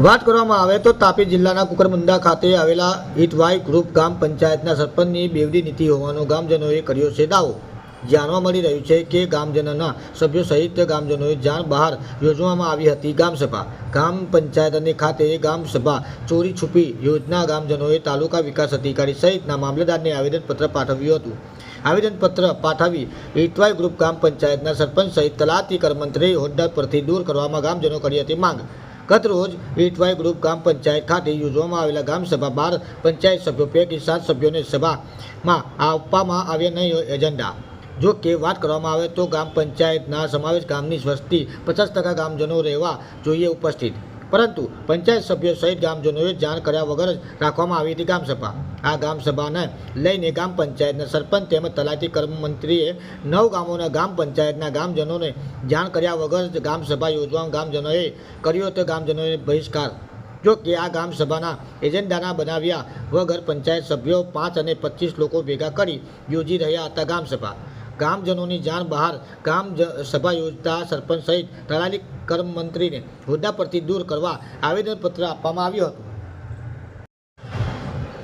વાત કરવામાં આવે તો તાપી જિલ્લાના કુકરમુંડા ખાતે આવેલા હિતવાય ગ્રુપ ગામ પંચાયતના સરપંચની બેવડી નીતિ હોવાનો ગામજનોએ કર્યો છે દાવો। જાણવા મળી રહ્યું છે કે ગામજનોના સભ્યો સહિત ગામજનોએ જાણ બહાર યોજવામાં આવી હતી ગામસભા। ગામ પંચાયતની ખાતે ગામસભા ચોરી છુપી યોજના ગામજનોએ તાલુકા વિકાસ અધિકારી સહિતના મામલતદારને આવેદનપત્ર પાઠવ્યું હતું। આવેદનપત્ર પાઠવી હિતવાય ગ્રુપ ગામ પંચાયતના સરપંચ સહિત તલાટી કર્મચારી હોદ્દા પરથી દૂર કરવામાં ગામજનો કરી હતી માંગ। गत रोज હિતવાય ग्रुप गाम पंचायत खाते योजવામાં આવેલા ગામસભા 12 पंचायत सभ्यों पैकी 7 सभ्यों ने सभा में आपवामां આવ્યા नहीं एजेंडा। जो कि बात करवामां आवे तो गाम पंचायतना समावेश गामनी वस्ती 50% गामजनों रहेवा जोईए उपस्थित, परंतु पंचायत सभ्यों सहित गामजनोए जाण कर्या वगर राखवामां आवी हती गामसभा। आ गामसभाने लईने गाम पंचायतना सरपंच तेमज तलाटी कर्मचारीए 9 गामोना गाम पंचायतना गामजनोने जाण कर्या वगर गामसभा योजवा गामजनोए कर्यो तो गामजनोए बहिष्कार। जो कि आ गामसभाना एजेंडाना बनाव्या वगर पंचायत सभ्यों 5 અને 25 लोग भेगा करी योजी रह्या हता गामसभा। गामजनों जाण बहार गाम सभा योजता सरपंच सहित तलाटी कर्मचारी ने होद्दा परथी दूर करवा आवेदनपत्र आपवामां आव्युं हतुं।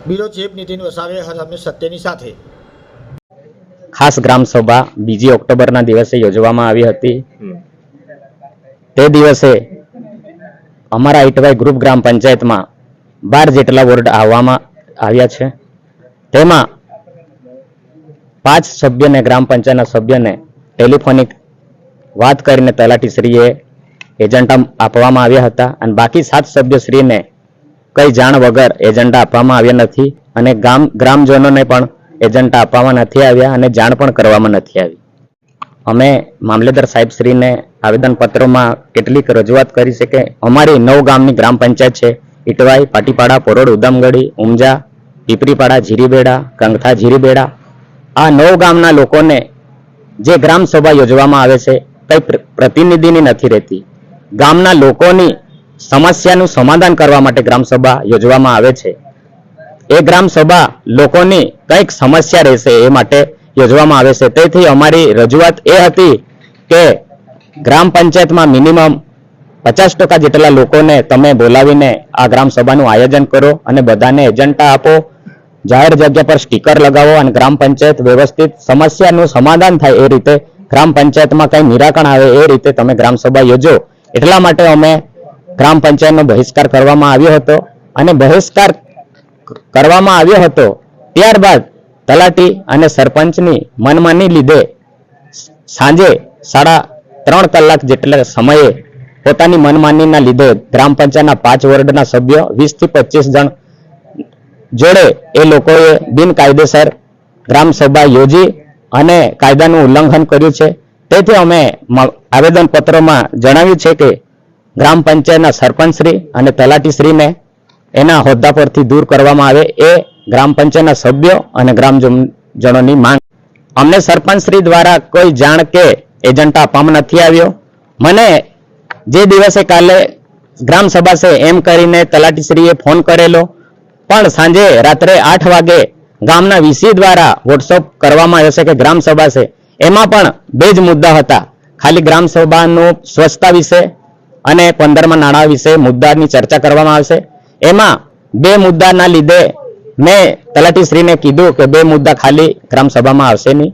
ब्यूरो चीफ नितिन वसावे हर हमें सत्यनी साथे। खास ग्राम सभा 2 ऑक्टोबरना दिवसे योजवामां आवी हती। ते दिवसे अमारा હિતવાય ग्रुप ग्राम पंचायत में 12 जेटला वोर्ड आववामां आव्या छे। तेमां 5 सभ्य ने ग्राम पंचायत सभ्य ने टेलिफोनिक बात करीने तलाटीश्रीए एजेंडा आपवामां आव्या हता अने बाकी 7 सभ्यश्री ने कई जाण वगर एजेंडा आपवामां आव्या नथी अने ग्रामजनोने पण एजेंडा आपवामां नथी आव्या अने जाण पण करवामां नथी आवी। अमे मामलेदार साहेबश्री ने आवेदनपत्र में केटलीक रजूआत करी छे के अमारी 9 गामनी ग्राम पंचायत छे હિતવાય, पाटीपाड़ा, पोरोड, उदमगढ़ी, उमजा, पीपरीपाड़ा, झीरीबेड़ा, कंगथा, झीरीबेड़ा आ 9 गामना लोकोने जे ग्राम सभा योजवामां आवे छे कई प्रतिनिधिनी नथी रहती। गामना लोकोनी समस्यानुं समाधान करवा माटे ग्राम सभा योजवामां आवे छे। ए ग्राम सभा लोकोनी कईक समस्या रहेशे ए माटे योजवामां आवे छे। तेथी अमारी रजूआत ए हती के ग्राम पंचायत में मिनिमम 50% जेटला लोकोने तमे बोलावीने आ ग्राम सभानुं आयोजन करो अने बधाने एजेंडा आपो, जाहेर जग्या पर स्टीकर लगावो अने ग्राम पंचायत व्यवस्थित समस्यानुं समाधान थाय ए रीते ग्राम पंचायत में कई निराकरण आवे ए रीते तमे ग्राम सभा योजो। एटला माटे अमे ग्राम पंचायतनो बहिष्कार करवामां आव्यो हतो अने बहिष्कार करवामां आव्यो हतो त्यारबाद तलाटी अने सरपंचनी मनमानी लीधे सांजे 3.5 कलाक जेटला समये पोतानी मनमानीना लीधे ग्राम पंचायतना 5 वोर्डना सभ्यो 20 થી 25 जण जोड़े ए लोकोए बिनकायदेसर ग्राम सभा योजी अने कायदानुं उल्लंघन कर्युं छे। तेथी अमे आवेदनपत्रोमां जणाव्युं छे के ग्राम पंचायतना सरपंचश्री अने तलाटीश्रीने एना होद्दा परथी दूर करवामां आवे ए ग्राम पंचायतना सभ्यो अने ग्रामजनोनी मांग। अमने सरपंचश्री द्वारा कोई जाण के एजेंडा आपवामां नथी आव्यो। मने जे दिवसे काले ग्राम सभा से एम करीने तलाटीश्रीए फोन करेलो पण सांजे रात्रे 8 वागे गामना वीसी द्वारा व्हाट्सएप करवामां आव्यो छे के ग्राम सभा से एमां पण 2 ज मुद्दा हता। खाली ग्राम सभानुं स्वच्छता विषय अने 15मां नाणां विषय मुद्दानी चर्चा करवामां आवशे। एमां 2 मुद्दाना लीधे मैं तलाटीश्रीने कीधुं के 2 मुद्दा खाली ग्राम सभामां आवशे नहीं।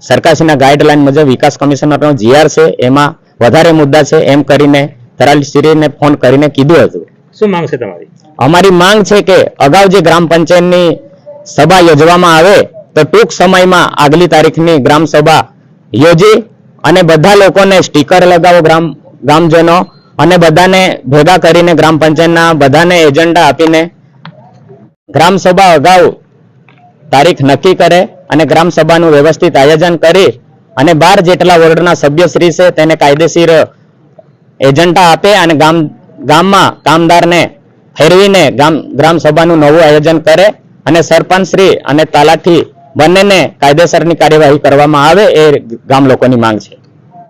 सरकारश्रीना गाइडलाइन मुजब विकास कमिशनरनो जीआर छे एमां વધારે મુદ્દા છે એમ કરીને તલાટીશ્રીને ફોન કરીને કીધું હતું। શું માંગ છે તમારી? અમારી માંગ છે કે અગાઉ જે ગ્રામ પંચાયતની સભા યોજવામાં આવે તો ટૂંક સમયમાં આગલી તારીખની ગ્રામ સભા યોજી અને બધા લોકોને સ્ટીકર લગાવો ગામજનો અને બધાને ભેગા કરીને ગ્રામ પંચાયતના બધાને એજન્ડા આપીને ગ્રામ સભા અગાઉ તારીખ નક્કી કરે અને ગ્રામ સભાનું વ્યવસ્થિત આયોજન કરી અને 12 જેટલા વોર્ડના સભ્યશ્રી છે તેને કાયદેસર એજન્ડા આપે અને ગામમાં કામદારને ફેરવીને ગ્રામ સભાનું નવું આયોજન કરે અને સરપંચશ્રી અને તલાટી બંનેને કાયદેસરની કાર્યવાહી કરવામાં આવે એ ગામ લોકોની માંગ છે।